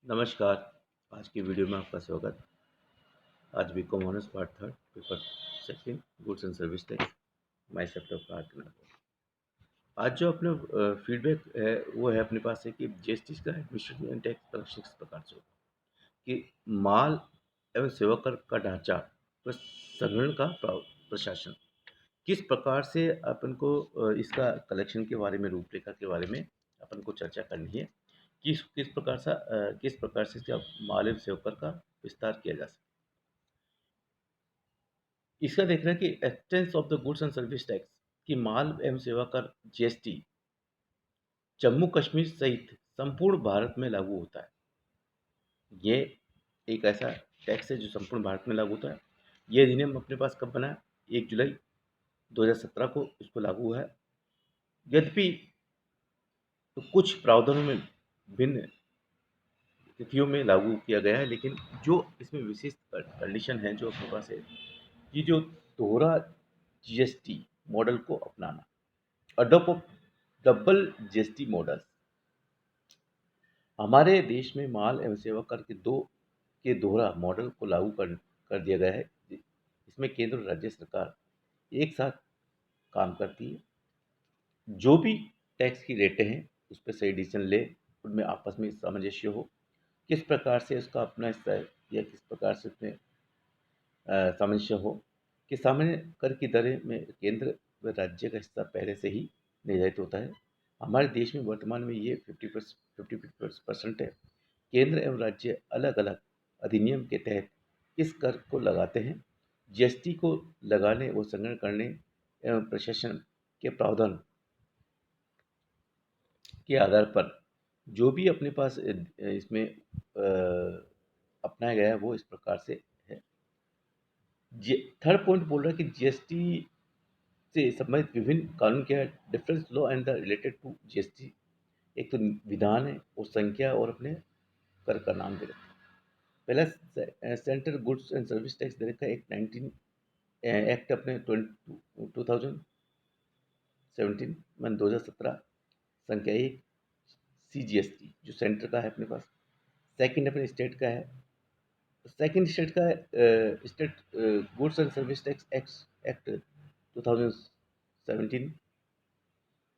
नमस्कार। आज की वीडियो में आपका स्वागत। आज BCom honours part third paper second goods and service tax my chapter part number. आज जो अपने फीडबैक है वो है अपने पास है कि जीएसटी का एडमिनिस्ट्रेशन एंड टैक्स कलेक्शन किस प्रकार से होगा, कि माल एवं सेवा कर का ढांचा व संग्रहण का प्रशासन किस प्रकार से अपन को इसका कलेक्शन के बारे में, रूपरेखा के बारे में अपन को चर्चा करनी है। किस प्रकार से इसका माल एवं सेवा कर का विस्तार किया जा सकता है। इसका देखना है कि expanse of the goods and service tax की माल एवं सेवा कर जीएसटी जम्मू कश्मीर सहित संपूर्ण भारत में लागू होता है। ये एक ऐसा टैक्स है जो संपूर्ण भारत में लागू होता है। ये अधिनियम अपने पास कब बना है? 1 जुलाई 2017 को इसको लागू हुआ है। यद्यपि तो कुछ प्रावधानों में भिन्न तिथियों में लागू किया गया है, लेकिन जो इसमें विशिष्ट कंडीशन है जो अपने पास है कि जो दोहरा जीएसटी मॉडल को अपनाना, adopt of double GST model. हमारे देश में माल एवं सेवा कर के दोहरा मॉडल को लागू कर दिया गया है। इसमें केंद्र और राज्य सरकार एक साथ काम करती है। जो भी टैक्स की रेटें हैं उस पर सही डिसीजन ले, उनमें आपस में सामंजस्य हो, किस प्रकार से उसका अपना हिस्सा है या किस प्रकार से उसमें सामंजस्य हो कि सामान्य कर की दरें में केंद्र व राज्य का हिस्सा पहले से ही निर्धारित होता है। हमारे देश में वर्तमान में ये 50% है। केंद्र एवं राज्य अलग अलग अधिनियम के तहत इस कर को लगाते हैं। जीएसटी को लगाने व संग्रहण करने एवं प्रशासन के प्रावधान के आधार पर जो भी अपने पास इसमें अपनाया गया है वो इस प्रकार से है। थर्ड पॉइंट बोल रहा है कि जीएसटी से संबंधित विभिन्न कानून क्या है, difference law and the related to GST. एक तो विधान है और संख्या और अपने कर का नाम दे रखा है। पहला central goods and service tax दे रखा है, एक 19 एक्ट अपने 2017 में 2017 संख्या 1 CGST जो सेंटर का है अपने पास। सेकंड अपने स्टेट का है। सेकंड स्टेट का है state goods and service tax act 2017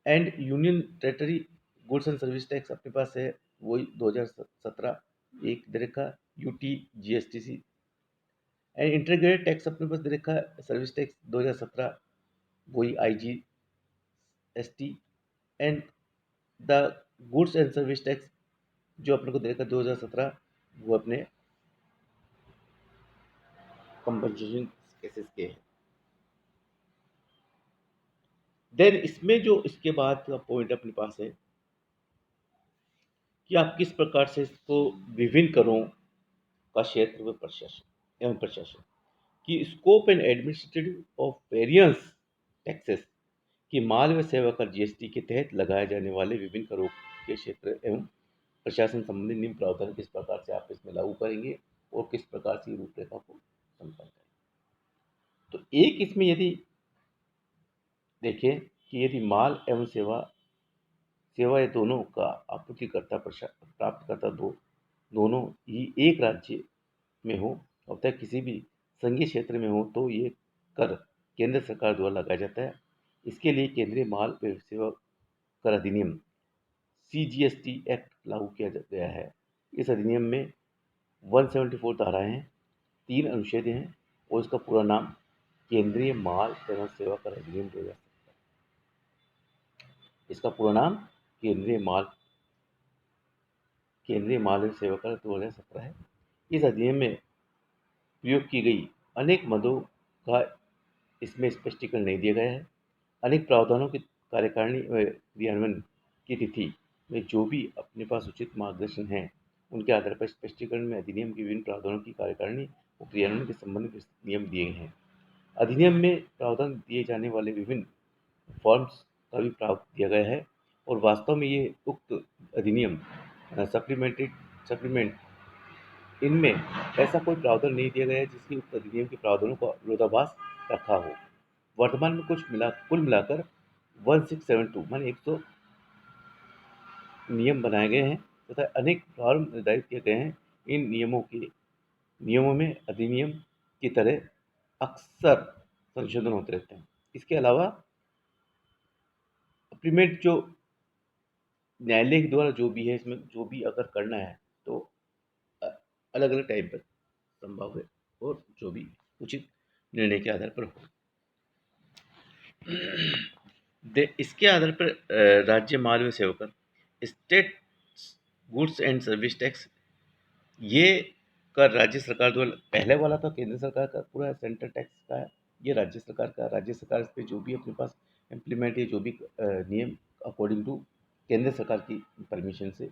and union territory goods and service tax अपने पास है वही 2017 एक दे रखा UTGSTC एंड इंटीग्रेटेड टैक्स अपने पास दे रखा है सर्विस टैक्स 2017 वही IGST and the goods and service tax जो अपने को दे रखा 2017 वो अपने कंपनसेशन केसेस के हैं। देन इसमें जो इसके बाद का पॉइंट अपने पास है कि आप किस प्रकार से इसको विभिन्न करों का क्षेत्र व प्रशासन की scope and administrative of variance taxes की माल व सेवा कर जीएसटी के तहत लगाए जाने वाले विभिन्न करों के क्षेत्र एवं प्रशासन संबंधी निम्न प्रावधान किस प्रकार से आप इसमें लागू करेंगे और किस प्रकार से रूपरेखा को संपन्न करेंगे। तो एक इसमें यदि देखें कि यदि माल एवं सेवा ये दोनों का आपूर्तिकर्ता प्राप्तकर्ता दोनों ही एक राज्य में हो अथवा किसी भी संघीय क्षेत्र में हो तो ये कर केंद्र सरकार द्वारा लगाया जाता है। इसके लिए केंद्रीय माल एवं सेवा कर अधिनियम CGST एक्ट लागू किया गया है। इस अधिनियम में 174 धाराएं हैं, 3 अनुच्छेद हैं और इसका पूरा नाम केंद्रीय माल एवं सेवा कर अधिनियम 2017। इसका पूरा नाम केंद्रीय माल एवं सेवा कर 2017 है। इस अधिनियम में प्रयोग की गई अनेक मदों का इसमें स्पष्टीकरण नहीं दिया गया है। अनेक प्रावधानों की कार्यकारिणी व क्रियान्वयन की तिथि में जो भी अपने पास उचित मार्गदर्शन है उनके आधार पर स्पष्टीकरण में अधिनियम के विभिन्न प्रावधानों की कार्यकारिणी और क्रियान्वयन के संबंधित नियम दिए हैं। अधिनियम में प्रावधान दिए जाने वाले विभिन्न फॉर्म्स का भी प्रावधान दिया गया है और वास्तव में ये उक्त अधिनियम सप्लीमेंट इनमें ऐसा कोई प्रावधान नहीं दिया गया है जिसकी उक्त अधिनियम के प्रावधानों का विरोधाभास रखा हो। वर्तमान में कुल मिलाकर 1672 माने 100 नियम बनाए गए हैं तथा अनेक प्रावधान निर्धारित किए गए हैं। इन नियमों में अधिनियम की तरह अक्सर संशोधन होते रहते हैं। इसके अलावा अप्रीमेट जो न्यायालय के द्वारा जो भी है, इसमें जो भी अगर करना है तो अलग अलग टाइम पर संभव है, और जो भी उचित निर्णय के आधार पर हो। इसके आधार पर राज्य माल एवं सेवा कर, state goods and service tax, ये कर राज्य सरकार द्वारा, पहले वाला था केंद्र सरकार का पूरा सेंट्रल टैक्स का है, ये राज्य सरकार का। राज्य सरकार इस पे जो भी अपने पास इम्प्लीमेंट, ये जो भी नियम अकॉर्डिंग टू केंद्र सरकार की परमिशन से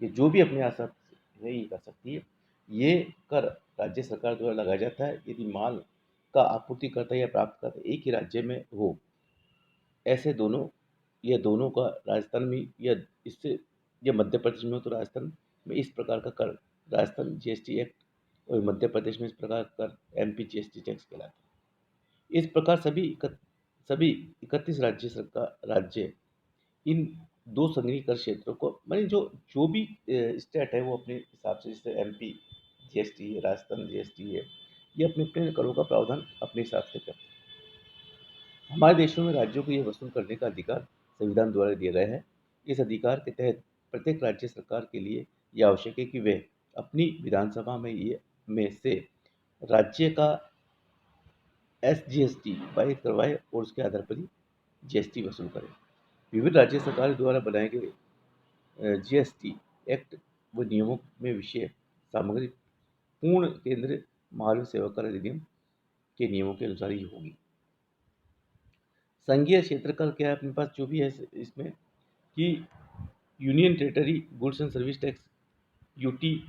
ये जो भी अपने आसार है ये कर सकती है। ये कर राज्य सरकार द्वारा लगाया जाता है यदि माल का आपूर्तिकर्ता या प्राप्तकर्ता एक ही राज्य में हो। ऐसे दोनों या दोनों का राजस्थान में या इससे या मध्य प्रदेश में हो तो राजस्थान में इस प्रकार का कर राजस्थान जीएसटी एक्ट, और मध्य प्रदेश में इस प्रकार कर एमपी जीएसटी टैक्स कहलाता है। इस प्रकार सभी 31 राज्य इन दो संघीय कर क्षेत्रों को, माने जो जो भी स्टेट है वो अपने हिसाब से, जैसे एमपी जीएसटी है, राजस्थान जीएसटी है, ये अपने अपने करों का प्रावधान अपने हिसाब से करते हैं। हमारे देशों में राज्यों को यह वसूल करने का अधिकार संविधान द्वारा दिया गया है। इस अधिकार के तहत प्रत्येक राज्य सरकार के लिए यह आवश्यक है कि वे अपनी विधानसभा में से राज्य का एसजीएसटी पारित करवाए और उसके आधार पर ही जीएसटी वसूल करें। विभिन्न राज्य सरकार द्वारा बनाए गए जीएसटी एक्ट व नियमों में विषय सामग्री पूर्ण केंद्र माल व सेवा कर अधिनियम के नियमों के अनुसार ही होगी। संघीय क्षेत्र कर क्या है अपने पास जो भी है इसमें कि union territory goods and service tax, UT,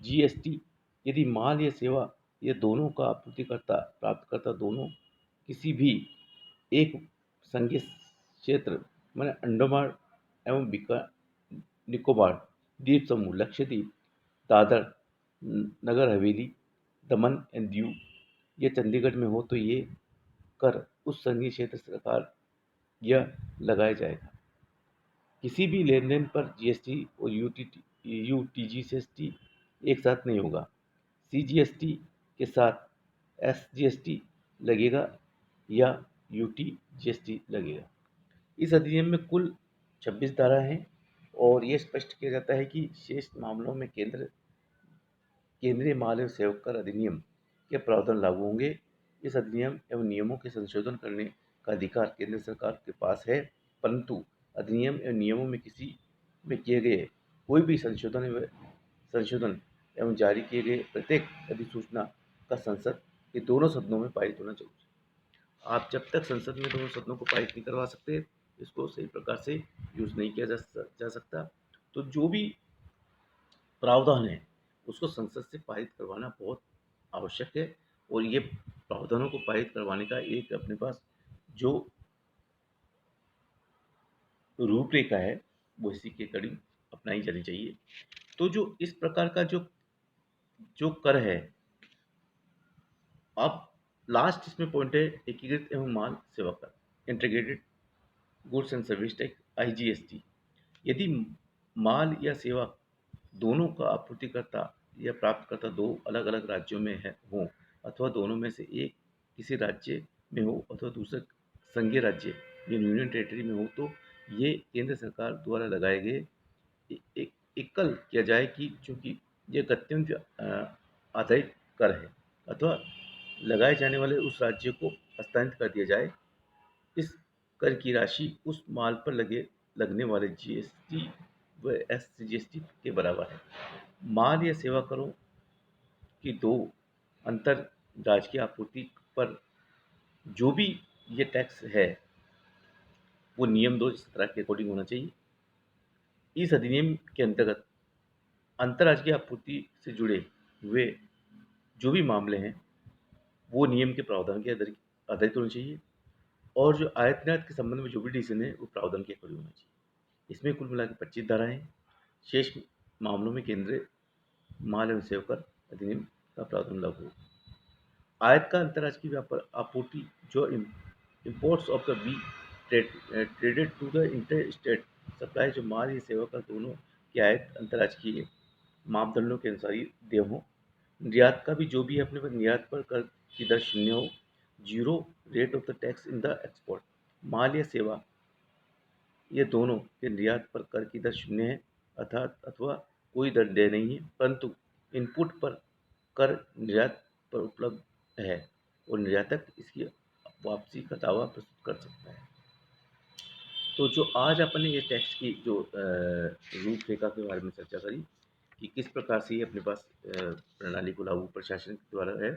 GST, यदि माल या सेवा ये दोनों का आपूर्तिकर्ता प्राप्तकर्ता दोनों किसी भी एक संघीय क्षेत्र माने अंडमान एवं निकोबार द्वीप समूह, लक्षद्वीप, दादर, नगर हवेली, दमन एंड दीव, ये चंडीगढ़ में हो तो ये कर उस संघीय क्षेत्र सरकार यह लगाया जाएगा। किसी भी लेन देन पर जीएसटी और यूटीजीएसटी एक साथ नहीं होगा। सीजीएसटी के साथ एसजीएसटी लगेगा या यूटीजीएसटी लगेगा। इस अधिनियम में कुल 26 धारा हैं और यह स्पष्ट किया जाता है कि शेष मामलों में केंद्रीय माल एवं सेवा कर अधिनियम के प्रावधान लागू होंगे। इस अधिनियम एवं नियमों के संशोधन करने का अधिकार केंद्र सरकार के पास है, परंतु अधिनियम एवं नियमों में किसी में किए गए कोई भी संशोधन एवं जारी किए गए प्रत्येक अधिसूचना का संसद के दोनों सदनों में पारित होना चाहिए। आप जब तक संसद में दोनों सदनों को पारित नहीं करवा सकते, इसको सही प्रकार से यूज नहीं किया जा सकता। तो जो भी प्रावधान है उसको संसद से पारित करवाना बहुत आवश्यक है, और ये प्रावधानों को पारित करवाने का एक अपने पास जो रूपरेखा है वो इसी के अकॉर्डिंग अपनाई जानी चाहिए। तो जो इस प्रकार का जो जो कर है, अब लास्ट इसमें पॉइंट है एकीकृत एवं माल सेवा कर, integrated goods and service tax, IGST. यदि माल या सेवा दोनों का आपूर्तिकर्ता या प्राप्तकर्ता दो अलग अलग राज्यों में है हो, अथवा दोनों में से एक किसी राज्य में हो अथवा दूसरे संघीय राज्य या यूनियन टेरिटरी में हो, तो ये केंद्र सरकार द्वारा लगाए गए एक एकल किया जाए कि चूंकि यह अत्यंत आधारित कर है अथवा लगाए जाने वाले उस राज्य को हस्तांतरित कर दिया जाए। इस कर की राशि उस माल पर लगने वाले जीएसटी व एसजीएसटी के बराबर है। माल या सेवा करों की दो अंतर राजकीय आपूर्ति पर जो भी ये टैक्स है वो नियम 217 के अकॉर्डिंग होना चाहिए। इस अधिनियम के अंतर्गत अंतर्राज्यीय आपूर्ति से जुड़े हुए जो भी मामले हैं वो नियम के प्रावधान के आधारित होने चाहिए, और जो आयात निर्यात के संबंध में जो भी डिसीजन है वो प्रावधान के अकॉर्डिंग होना चाहिए। इसमें कुल मिला के 25 धाराएं हैं। शेष मामलों में केंद्रीय माल एवं सेवा कर अधिनियम का प्रावधान लागू होगा। आयात का अंतर्राष्ट्रीय व्यापार आपूर्ति जो imports of the be traded to the inter state supply, जो माल या सेवा का दोनों की आयात अंतर्राष्ट्रीय मापदंडों के अनुसार ही देय हों। निर्यात का भी जो भी अपने पर निर्यात पर कर की दर शून्य हो, zero rate of the tax in the export. माल या सेवा ये दोनों के निर्यात पर कर की दर शून्य है, अर्थात अथवा कोई दर देय नहीं है, परंतु इनपुट पर कर निर्यात पर उपलब्ध है और निर्यातक इसकी वापसी का दावा प्रस्तुत कर सकता है। तो जो आज अपन ने ये टैक्स की जो रूपरेखा के बारे में चर्चा करी कि किस प्रकार से ये अपने पास प्रणाली को लागू प्रशासन के द्वारा है,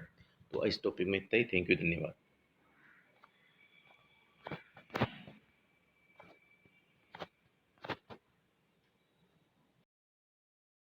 तो इस टॉपिक में इतना ही। थैंक यू, धन्यवाद।